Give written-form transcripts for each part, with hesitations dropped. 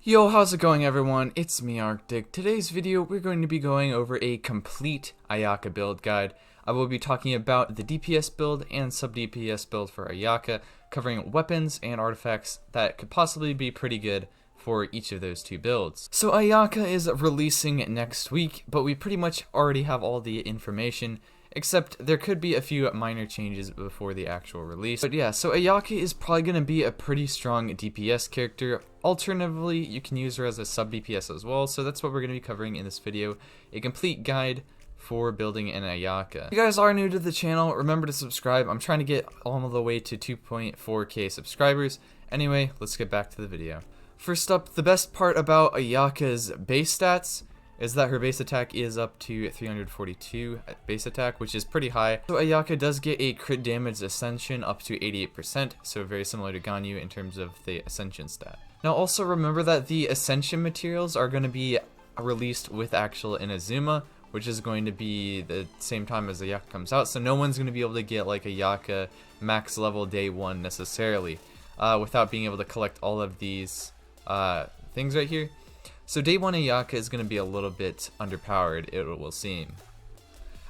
Yo, how's it going everyone? It's me, Arctic. Today's video, we're going to be going over a complete Ayaka build guide. I will be talking about the DPS build and sub-DPS build for Ayaka, covering weapons and artifacts that could possibly be pretty good for each of those two builds. So Ayaka is releasing next week, but we pretty much already have all the information, except there could be a few minor changes before the actual release. But yeah, so Ayaka is probably going to be a pretty strong DPS character. Alternatively, you can use her as a sub-DPS as well, so that's what we're going to be covering in this video, a complete guide for building an Ayaka. If you guys are new to the channel, remember to subscribe. I'm trying to get all the way to 2.4k subscribers. Anyway, let's get back to the video. First up, the best part about Ayaka's base stats is that her base attack is up to 342 base attack, which is pretty high. So Ayaka does get a crit damage ascension up to 88%, so very similar to Ganyu in terms of the ascension stat. Now also remember that the ascension materials are going to be released with actual Inazuma, which is going to be the same time as Ayaka comes out, so no one's going to be able to get like Ayaka max level day 1 necessarily, without being able to collect all of these things right here. So day 1 Ayaka is going to be a little bit underpowered, it will seem.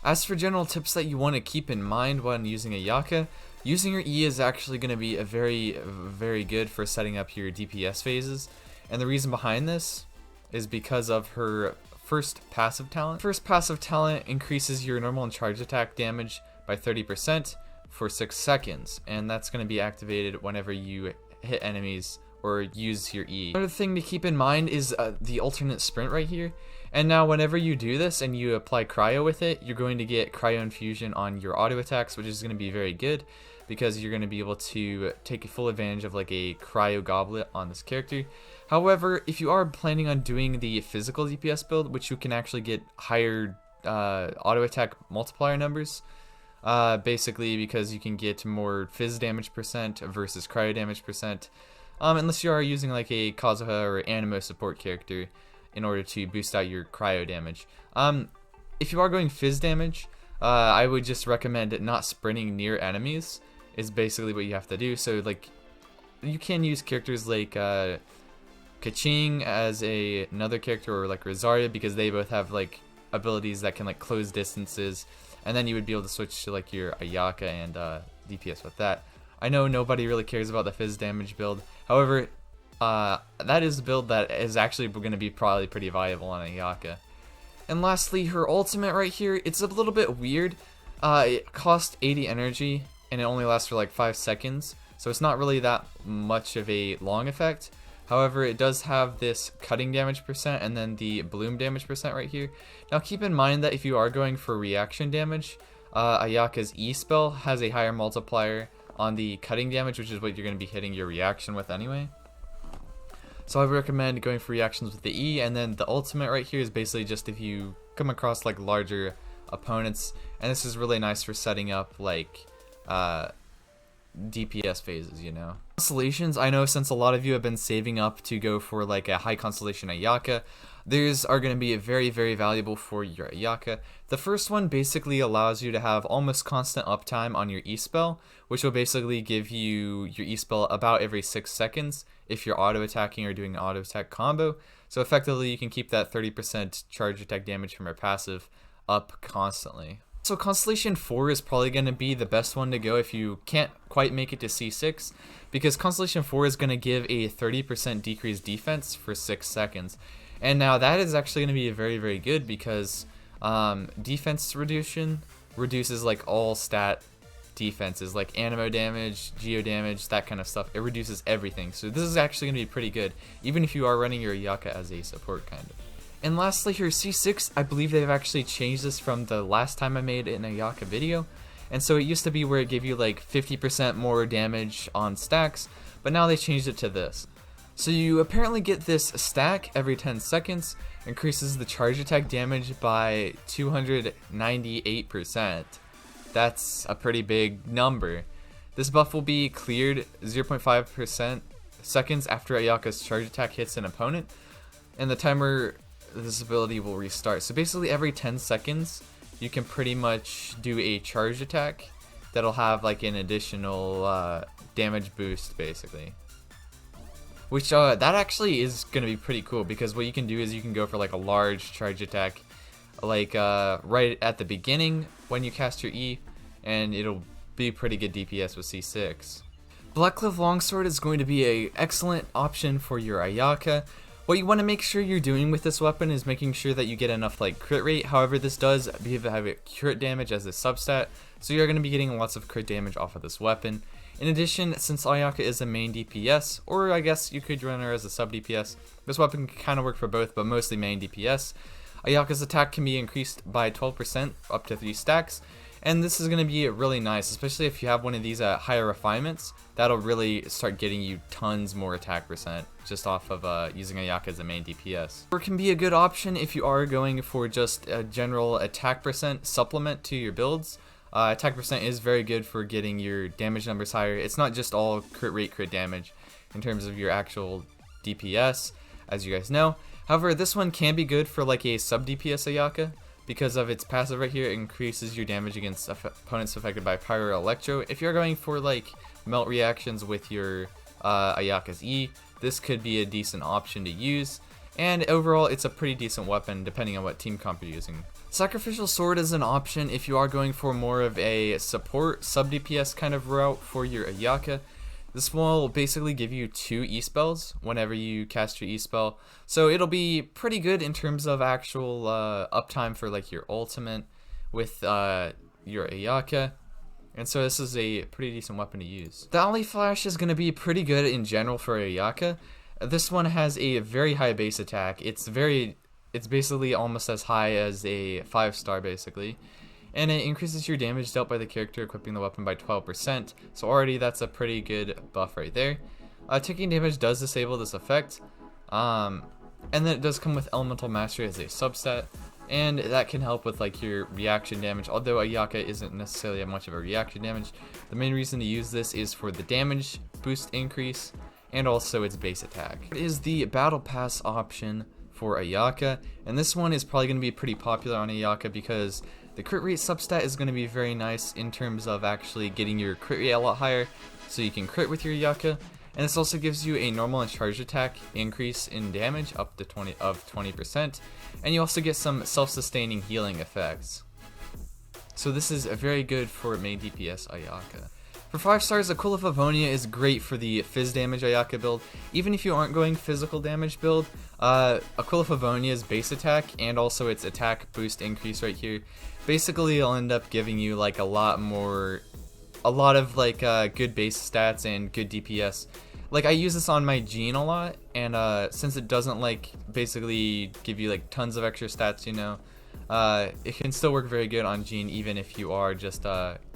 As for general tips that you want to keep in mind when using Ayaka, using your E is actually going to be a very good for setting up your DPS phases. And the reason behind this is because of her first passive talent. First passive talent increases your normal and charge attack damage by 30% for 6 seconds. And that's going to be activated whenever you hit enemies or use your E. Another thing to keep in mind is the alternate sprint right here. And now whenever you do this and you apply cryo with it, you're going to get cryo infusion on your auto attacks, which is going to be very good because you're going to be able to take full advantage of like a cryo goblet on this character. However, if you are planning on doing the physical DPS build, which you can actually get higher auto attack multiplier numbers, basically because you can get more phys damage percent versus cryo damage percent, unless you are using like a Kazuha or Animo support character in order to boost out your cryo damage. If you are going phys damage, I would just recommend not sprinting near enemies is basically what you have to do. So like you can use characters like Kaching as another character, or like Rosaria, because they both have like abilities that can like close distances, and then you would be able to switch to like your Ayaka and DPS with that. I know nobody really cares about the phys damage build. However, that is a build that is actually going to be probably pretty viable on Ayaka. And lastly, her ultimate right here, it's a little bit weird. It costs 80 energy and it only lasts for like 5 seconds. So it's not really that much of a long effect. However, it does have this cutting damage percent and then the bloom damage percent right here. Now keep in mind that if you are going for reaction damage, Ayaka's E spell has a higher multiplier on the cutting damage, which is what you're going to be hitting your reaction with anyway. So I would recommend going for reactions with the E, and then the ultimate right here is basically just if you come across like larger opponents, and this is really nice for setting up like DPS phases, you know. Constellations, I know since a lot of you have been saving up to go for like a high constellation Ayaka, these are going to be very valuable for your Ayaka. The first one basically allows you to have almost constant uptime on your E spell, which will basically give you your E spell about every 6 seconds if you're auto attacking or doing an auto attack combo. So effectively you can keep that 30% charge attack damage from your passive up constantly. So Constellation 4 is probably going to be the best one to go if you can't quite make it to C6, because Constellation 4 is going to give a 30% decreased defense for 6 seconds. And now that is actually going to be very good because defense reduces like all stat defenses, like Animo damage, Geo damage, that kind of stuff. It reduces everything. So this is actually going to be pretty good, even if you are running your Ayaka as a support kind of. And lastly, her C6, I believe they've actually changed this from the last time I made an Ayaka video. And so it used to be where it gave you like 50% more damage on stacks, but now they changed it to this. So you apparently get this stack every 10 seconds, increases the charge attack damage by 298%. That's a pretty big number. This buff will be cleared 0.5% seconds after Ayaka's charge attack hits an opponent, and the timer, this ability will restart. So basically every 10 seconds you can pretty much do a charge attack that'll have like an additional damage boost basically. which that actually is going to be pretty cool, because what you can do is you can go for like a large charge attack, like right at the beginning when you cast your E, and it'll be pretty good DPS with C6. Blackcliff Longsword is going to be a excellent option for your Ayaka. What you want to make sure you're doing with this weapon is making sure that you get enough like crit rate. However, this does have a crit damage as a substat, so you're going to be getting lots of crit damage off of this weapon. In addition, since Ayaka is a main DPS, or I guess you could run her as a sub DPS, this weapon can kind of work for both, but mostly main DPS. Ayaka's attack can be increased by 12% up to 3 stacks, and this is going to be really nice, especially if you have one of these at higher refinements. That'll really start getting you tons more attack percent just off of using Ayaka as a main DPS. Or can be a good option if you are going for just a general attack percent supplement to your builds. Attack percent is very good for getting your damage numbers higher. It's not just all crit rate, crit damage in terms of your actual DPS, as you guys know. However, this one can be good for like a sub DPS Ayaka. Because of its passive right here, it increases your damage against opponents affected by Pyro or Electro. If you're going for like melt reactions with your Ayaka's E, this could be a decent option to use. And overall, it's a pretty decent weapon depending on what team comp you're using. Sacrificial Sword is an option if you are going for more of a support sub DPS kind of route for your Ayaka. This will basically give you 2 E-spells whenever you cast your E-spell. So it'll be pretty good in terms of actual uptime for like your ultimate with your Ayaka. And so this is a pretty decent weapon to use. The Ollie Flash is going to be pretty good in general for Ayaka. This one has a very high base attack. It's basically almost as high as a 5-star basically. And it increases your damage dealt by the character equipping the weapon by 12%, so already that's a pretty good buff right there. Taking damage does disable this effect, and then it does come with Elemental Mastery as a substat, and that can help with like your reaction damage. Although Ayaka isn't necessarily much of a reaction damage, the main reason to use this is for the damage boost increase, and also its base attack. It is the Battle Pass option for Ayaka, and this one is probably going to be pretty popular on Ayaka because the crit rate substat is going to be very nice in terms of actually getting your crit rate a lot higher, so you can crit with your Ayaka. And this also gives you a normal and charge attack increase in damage up to 20%, and you also get some self-sustaining healing effects. So this is very good for main DPS Ayaka. For 5 stars, Aquila Favonia is great for the phys damage Ayaka build. Even if you aren't going physical damage build, Aquila Favonia's base attack and also its attack boost increase right here, basically it'll end up giving you like a lot of like good base stats and good DPS. Like I use this on my Jean a lot, and since it doesn't like basically give you like tons of extra stats, you know, it can still work very good on Jean even if you are just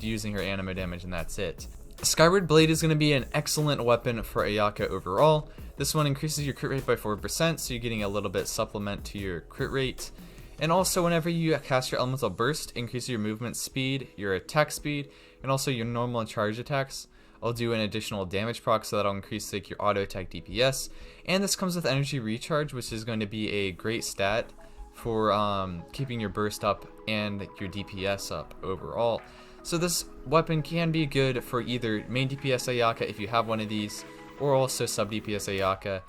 using her anima damage and that's it. Skyward Blade is going to be an excellent weapon for Ayaka overall. This one increases your crit rate by 4%, so you're getting a little bit supplement to your crit rate. And also whenever you cast your Elemental Burst, increase your movement speed, your attack speed, and also your normal and charge attacks. I'll do an additional damage proc, so that'll increase like your auto attack DPS. And this comes with energy recharge, which is going to be a great stat for keeping your burst up and your DPS up overall. So this weapon can be good for either main DPS Ayaka if you have one of these, or also sub DPS Ayaka.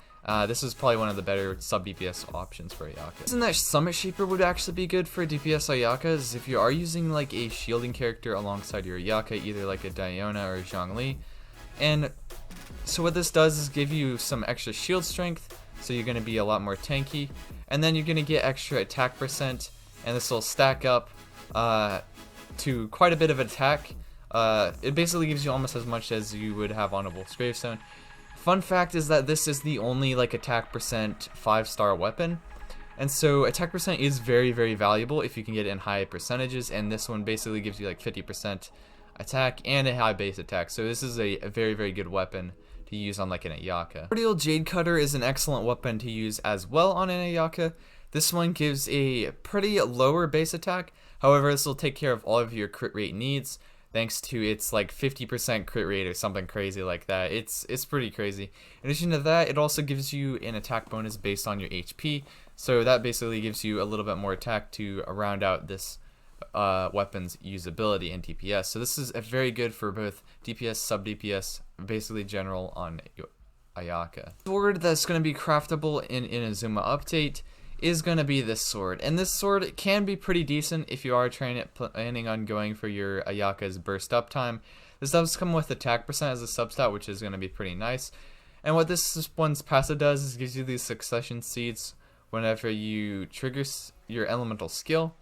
This is probably one of the better sub DPS options for Ayaka. The reason that Summit Shaper would actually be good for DPS Ayaka is if you are using like a shielding character alongside your Ayaka, either like a Diona or a Zhongli. And so what this does is give you some extra shield strength, so you're going to be a lot more tanky, and then you're going to get extra attack percent, and this will stack up to quite a bit of attack. It basically gives you almost as much as you would have on a Wolf's Gravestone. Fun fact is that this is the only like attack percent 5-star weapon, and so attack percent is very, very valuable if you can get it in high percentages, and this one basically gives you like 50% attack and a high base attack, so this is a very, very good weapon to use on like an Ayaka. Primordial Jade Cutter is an excellent weapon to use as well on an Ayaka. This one gives a pretty lower base attack, however this will take care of all of your crit rate needs, thanks to its like 50% crit rate or something crazy like that. It's pretty crazy. In addition to that, it also gives you an attack bonus based on your HP, so that basically gives you a little bit more attack to round out this weapon's usability and DPS. So this is very good for both DPS, sub DPS, basically general on Ayaka. Sword that's going to be craftable in Inazuma update is going to be this sword, and this sword can be pretty decent if you are planning on going for your Ayaka's burst up time. This does come with attack percent as a substat, which is going to be pretty nice. And what this one's passive does is gives you these succession seeds whenever you trigger your elemental skill.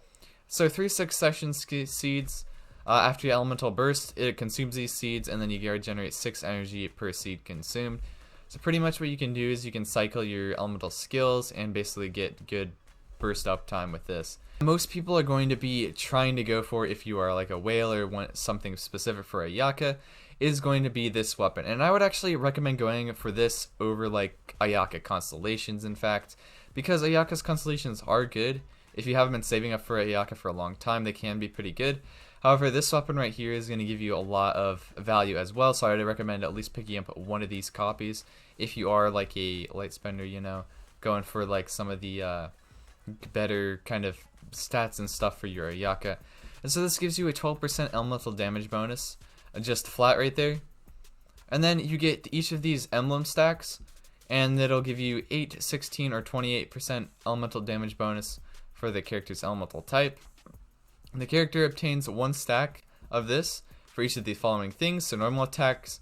So 3 succession seeds after your elemental burst, it consumes these seeds, and then you regenerate 6 energy per seed consumed. So pretty much what you can do is you can cycle your elemental skills and basically get good burst up time with this. Most people are going to be trying to go for, if you are like a whale or want something specific for Ayaka, is going to be this weapon. And I would actually recommend going for this over like Ayaka constellations, in fact, because Ayaka's constellations are good. If you haven't been saving up for Ayaka for a long time, they can be pretty good. However, this weapon right here is going to give you a lot of value as well, so I would recommend at least picking up one of these copies if you are like a light spender, you know, going for like some of the better kind of stats and stuff for your Ayaka. And so this gives you a 12% elemental damage bonus, just flat right there. And then you get each of these emblem stacks, and it'll give you 8, 16, or 28% elemental damage bonus for the character's elemental type. The character obtains 1 stack of this for each of the following things. So normal attacks,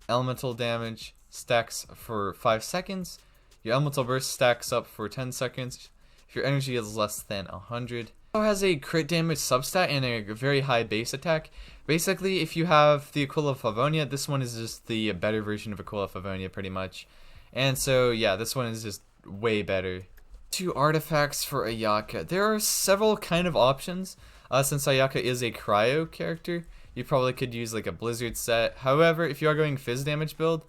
elemental damage stacks for 5 seconds. Your elemental burst stacks up for 10 seconds. If your energy is less than 100. It has a crit damage substat and a very high base attack. Basically, if you have the Aquila of Favonia, this one is just the better version of Aquila of Favonia pretty much. And so yeah, this one is just way better. 2 artifacts for Ayaka. There are several kind of options. Since Ayaka is a cryo character, you probably could use like a blizzard set. However, if you are going fizz damage build,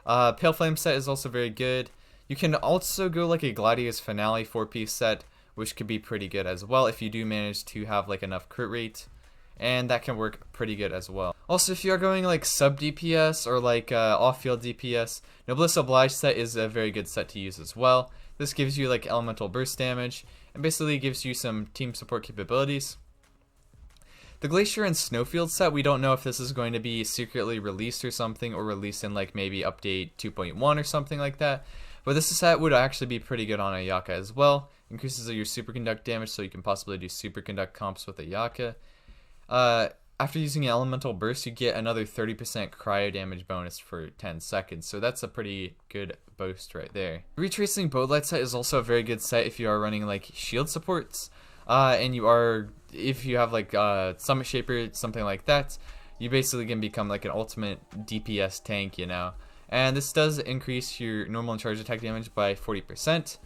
Pale Flame set is also very good. You can also go like a Gladius Finale 4-piece set, which could be pretty good as well if you do manage to have like enough crit rate, and that can work pretty good as well. Also, if you are going like sub DPS or like off-field DPS, Noblesse Oblige set is a very good set to use as well. This gives you like elemental burst damage and basically gives you some team support capabilities. The Glacier and Snowfield set, we don't know if this is going to be secretly released or something, or released in like maybe update 2.1 or something like that. But this set would actually be pretty good on Ayaka as well. Increases your superconduct damage, so you can possibly do superconduct comps with Ayaka. After using an elemental burst, you get another 30% cryo damage bonus for 10 seconds. So that's a pretty good boost right there. Retracing Bowlight set is also a very good set if you are running like shield supports. And if you have like Summit Shaper, something like that, you basically can become like an ultimate DPS tank, you know. And this does increase your normal and charge attack damage by 40%.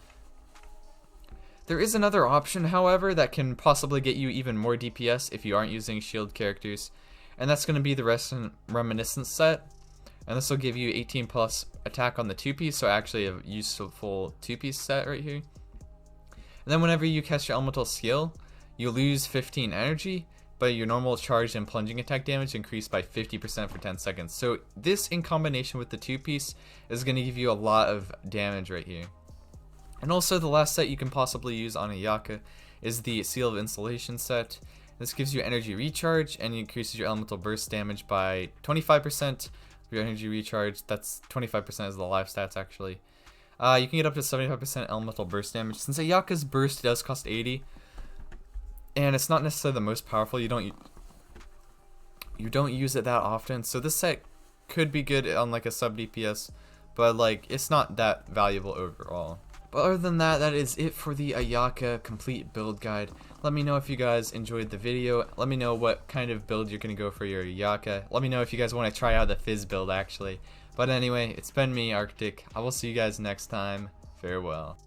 There is another option, however, that can possibly get you even more DPS if you aren't using shield characters, and that's going to be the Reminiscence set. And this will give you 18 plus attack on the 2-piece, so actually a useful 2-piece set right here. And then whenever you cast your elemental skill, you lose 15 energy, but your normal charge and plunging attack damage increase by 50% for 10 seconds. So this in combination with the 2-piece is going to give you a lot of damage right here. And also the last set you can possibly use on Ayaka is the Seal of Installation set. This gives you energy recharge and increases your elemental burst damage by 25%. Your energy recharge, that's 25% is the life stats actually. You can get up to 75% elemental burst damage. Since Ayaka's burst does cost 80, and it's not necessarily the most powerful, you don't use it that often. So this set could be good on like a sub DPS, but like it's not that valuable overall. But other than that, that is it for the Ayaka complete build guide. Let me know if you guys enjoyed the video. Let me know what kind of build you're going to go for your Ayaka. Let me know if you guys want to try out the Fizz build actually. But anyway, it's been me, Arctic. I will see you guys next time. Farewell.